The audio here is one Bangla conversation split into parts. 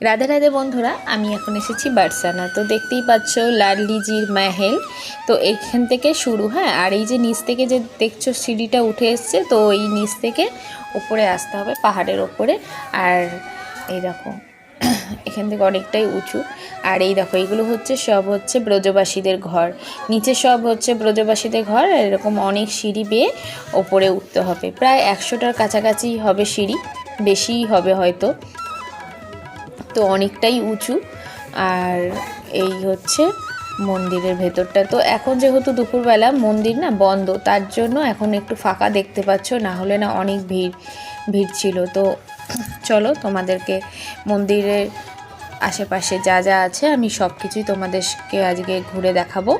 রাধে রাধে বন্ধুরা, আমি এখন এসেছি বারসানা। তো দেখতেই পাচ্ছ লাডলিজির মেহেল। তো এইখান থেকে শুরু, হ্যাঁ। আর এই যে নিচ থেকে যে দেখছো সিঁড়িটা উঠে এসছে, তো এই নিচ থেকে উপরে আসতে হবে পাহাড়ের ওপরে। আর এই দেখো এখান থেকে অনেকটাই উঁচু। আর এই দেখো এইগুলো সব হচ্ছে ব্রজবাসীদের ঘর। নিচে সব হচ্ছে ব্রজবাসীদের ঘর। আর এরকম অনেক সিঁড়ি বেয়ে ওপরে উঠতে হবে, প্রায় 100টার কাছাকাছি হবে সিঁড়ি, বেশিই হবে হয়তো। তো অনেকটাই উঁচু। আর এই হচ্ছে মন্দিরের ভেতরটা। তো এখন যেহেতু দুপুরবেলা, মন্দির না বন্ধ, তার জন্য এখন একটু ফাঁকা দেখতে পাচ্ছ, না হলে না অনেক ভিড় ছিল। তো চলো তোমাদেরকে মন্দিরের আশেপাশে যা যা আছে আমি সব কিছুই তোমাদেরকে আজকে ঘুরে দেখাবো।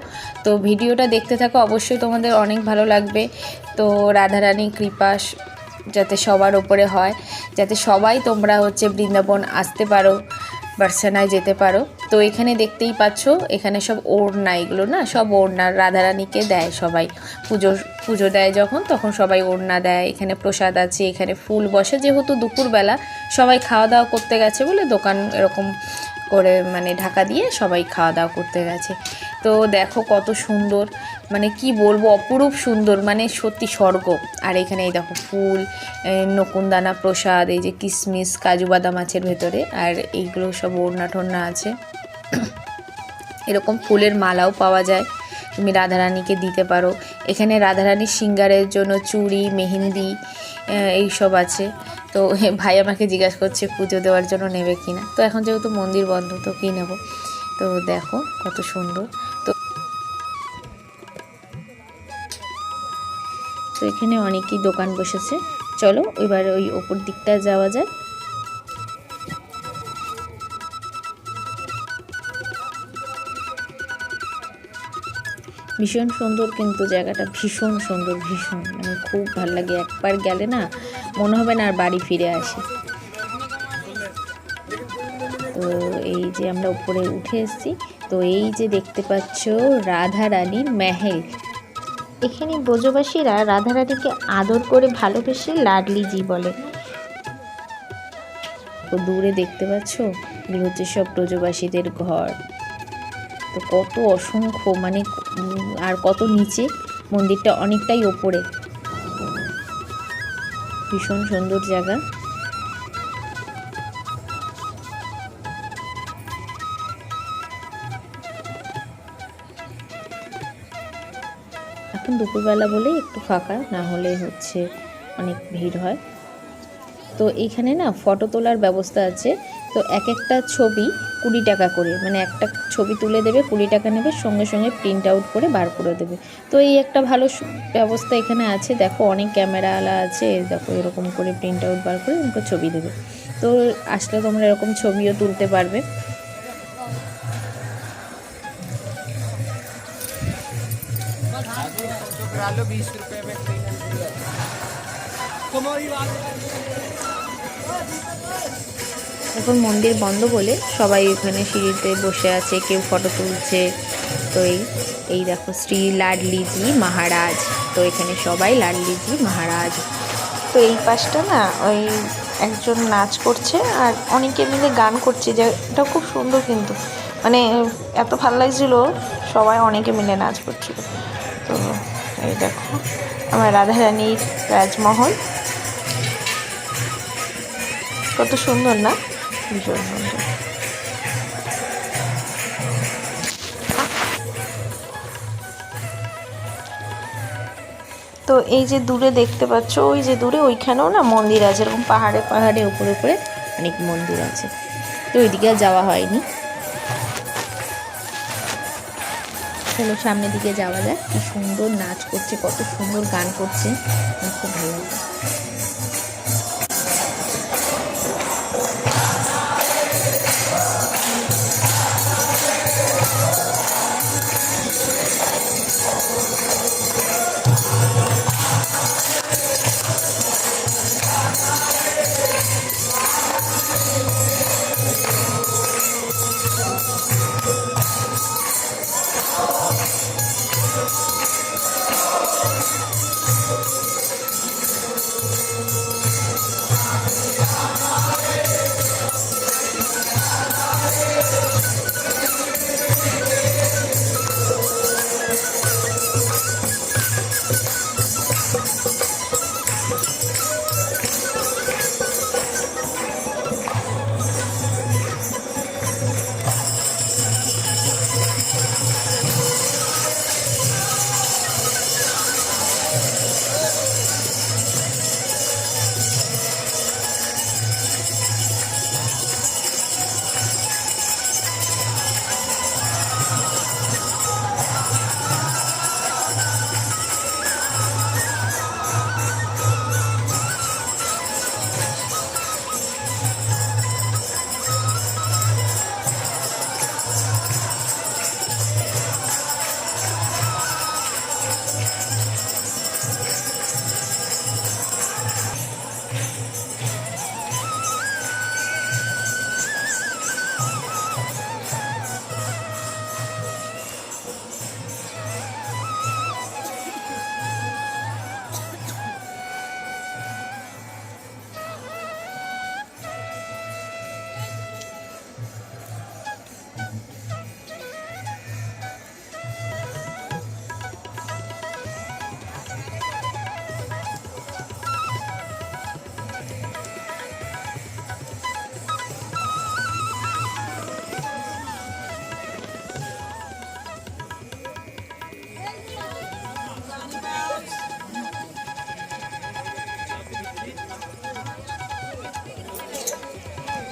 তো ভিডিওটা দেখতে থাকো, অবশ্যই তোমাদের অনেক ভালো লাগবে। তো রাধারানীর কৃপা যাতে সবার ওপরে হয়, যাতে সবাই তোমরা বৃন্দাবন আসতে পারো, বারসানায় যেতে পারো। তো এখানে দেখতেই পাচ্ছ, এখানে সব ওড়না, এগুলো না সব ওড়না রাধারানীকে দেয় সবাই। পুজো দেয় যখন, তখন সবাই ওড়না দেয়। এখানে প্রসাদ আছে, এখানে ফুল বসে। যেহেতু দুপুরবেলা সবাই খাওয়া দাওয়া করতে গেছে বলে দোকান এরকম করে মানে ঢাকা দিয়ে সবাই খাওয়া দাওয়া করতে গেছে। তো দেখো কত সুন্দর, মানে কি বলবো, অপরূপ সুন্দর, মানে সত্যি স্বর্গ। আর এখানে এই দেখো ফুল, নকুনদানা প্রসাদ, এই যে কিশমিশ, কাজু বাদাম আছে ভেতরে। আর এইগুলো সব ওড়না টোড়না আছে। এরকম ফুলের মালাও পাওয়া যায়, তুমি রাধারানীকে দিতে পারো। এখানে রাধারানীর সিঙ্গারের জন্য চুড়ি, মেহেন্দি এইসব আছে। তো ভাই আমাকে জিজ্ঞাসা করছে পুজো দেওয়ার জন্য নেবে কিনা। তো এখন যেহেতু মন্দির বন্ধ, তো কী নেব। তো দেখো কত সুন্দর। তো এখানে অনেকই দোকান বসেছে। চলো এবার ওই ওপর দিকটা যাওয়া যায়। ভীষণ সুন্দর, কিন্তু জায়গাটা ভীষণ সুন্দর, ভীষণ, মানে খুব ভালো লাগে। একবার গেলে না মনে হবে না আর বাড়ি ফিরে আসি। তো এই যে আমরা উপরে উঠে এসেছি। তো এই যে দেখতে পাচ্ছ রাধারানীর মেহেল। এখানে ব্রজবাসীরা রাধারানীকে আদর করে ভালোবেসে লাডলিজি বলে। তো দূরে দেখতে পাচ্ছ এগুলো হচ্ছে সব ব্রজবাসীদের ঘর। তো কত অসংখ্য, মানে আর কত নিচে, মন্দিরটা অনেকটাই ওপরে। ভীষণ সুন্দর জায়গা। এখন দুপুরবেলা বলে একটু ফাঁকা, না হলে অনেক ভিড় হয়। তো এইখানে না ফটো তোলার ব্যবস্থা আছে। তো এক একটা ছবি 20 টাকা করে, মানে একটা ছবি তুলে দেবে, 20 টাকা নেবে, সঙ্গে সঙ্গে প্রিন্ট আউট করে বার করে দেবে। তো এই একটা ভালো ব্যবস্থা এখানে আছে। দেখো অনেক ক্যামেরাওয়ালা আছে, দেখো এরকম করে প্রিন্ট আউট বার করে এরকম ছবি দেবে। তো আসলে তোমরা এরকম ছবিও তুলতে পারবে। এখন মন্দির বন্ধ বলে সবাই ওখানে সিঁড়িতে বসে আছে, কেউ ফটো তুলছে। তো এই দেখো শ্রী লাডলিজি মহারাজ। তো এখানে সবাই লাডলিজি মহারাজ। তো এই পাশটা না ওই একজন নাচ করছে, আর অনেকে মিলে গান করছে, যে এটা খুব সুন্দর, কিন্তু মানে এত ভালো লাগছিল, সবাই অনেকে মিলে নাচ করছিল। তো এই দেখো আমার রাধারানীর রাজমহল, কত সুন্দর না, ভীষণ সুন্দর। তো এই যে দূরে দেখতে পাচ্ছ, ওই যে দূরে ওইখানেও না মন্দির আছে, এরকম পাহাড়ে পাহাড়ে উপরে উপরে অনেক মন্দির আছে। তো ওইদিকে আর যাওয়া হয়নি। চলো সামনের দিকে যাওয়া যায়। কি সুন্দর নাচ করছে, কত সুন্দর গান করছে, খুব ভালো লাগে।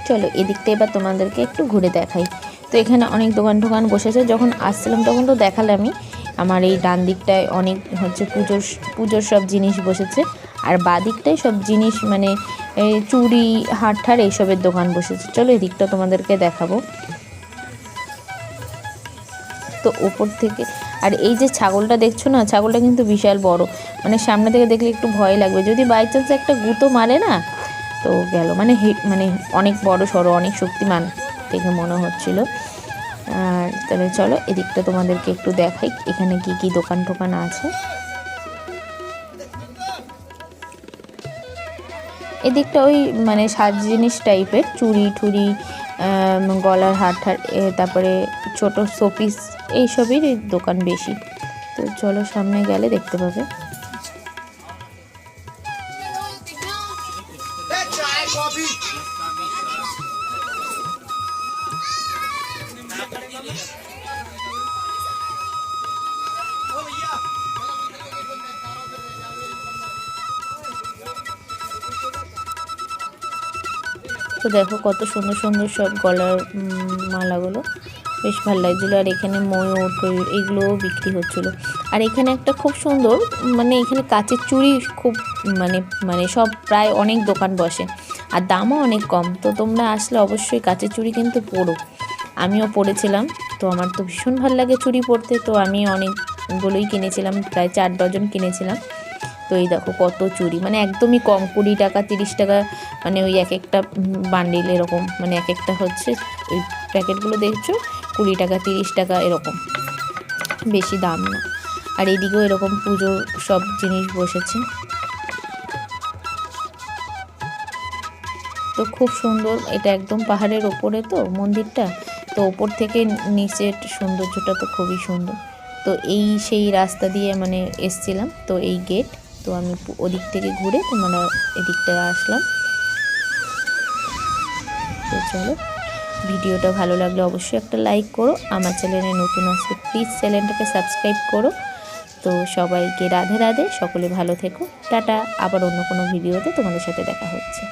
চলো এদিকটা এবার তোমাদেরকে একটু ঘুরে দেখাই। তো এখানে অনেক দোকান টোকান বসেছে, যখন আসছিলাম তখন তো দেখালামই। আমার এই ডান দিকটায় অনেক হচ্ছে পুজোর সব জিনিস বসেছে, আর বাঁ দিকটায় সব জিনিস মানে চুড়ি হার ঠার এইসবের দোকান বসেছে। চলো এদিকটা তোমাদেরকে দেখাবো। তো ওপর থেকে, আর এই যে ছাগলটা দেখছো না, ছাগলটা কিন্তু বিশাল বড়, মানে সামনে থেকে দেখলে একটু ভয় লাগবে, যদি বাই চান্স একটা গুঁতো মারে না তো গেল, মানে মানে অনেক বড় সড়ো, অনেক শক্তিমান দেখে মনে হচ্ছিল। আর তাহলে চলো এদিকটা তোমাদেরকে একটু দেখাই এখানে কি কি দোকান টোকান আছে। এদিকটা ওই মানে সাজ জিনিস টাইপের, চুড়ি ঠুড়ি, গলার হার ঠার, তারপরে ছোট শোপিস এইসবেরই দোকান বেশি। তো চলো সামনে গেলে দেখতে পাবে। তো দেখো কত সুন্দর সুন্দর সব গলার মালাগুলো, বেশ ভালো লাগছিলো। আর এখানে ময়ূর টয়ূর এইগুলোও বিক্রি হচ্ছিলো। আর এখানে একটা খুব সুন্দর, মানে এখানে কাচের চুড়ি খুব মানে মানে সব প্রায় অনেক দোকান বসে, আর দামও অনেক কম। তো তোমরা আসলে অবশ্যই কাচের চুড়ি কিন্তু পরো, আমিও পরেছিলাম। তো আমার তো ভীষণ ভালো লাগে চুড়ি পরতে, তো আমি অনেকগুলোই কিনেছিলাম, প্রায় 4 ডজন কিনেছিলাম। তো এই দেখো কত চুড়ি, মানে একদমই কম, 20 টাকা 30 টাকা, মানে ওই এক একটা বান্ডিল এরকম, মানে এক একটা হচ্ছে ওই প্যাকেটগুলো দেখছো 20 টাকা 30 টাকা এরকম, বেশি দাম না। আর এইদিকেও এরকম পুজোর সব জিনিস বসেছে। তো খুব সুন্দর, এটা একদম পাহাড়ের ওপরে তো মন্দিরটা, তো ওপর থেকে নিচের সৌন্দর্যটা তো খুবই সুন্দর। তো এই সেই রাস্তা দিয়ে মানে এসছিলাম, তো এই গেট, তো আমি ওদিক থেকে ঘুরে তোমরা এদিকটায় আসলাম। তো চলো ভিডিওটা ভালো লাগলে অবশ্যই একটা লাইক করো, আমার চ্যানেলে নতুন আসলে প্লিজ চ্যানেলটাকে সাবস্ক্রাইব করো। তো সবাইকে রাধে রাধে, সকলে ভালো থেকো, টাটা। আবার অন্য কোনো ভিডিওতে তোমাদের সাথে দেখা হচ্ছে।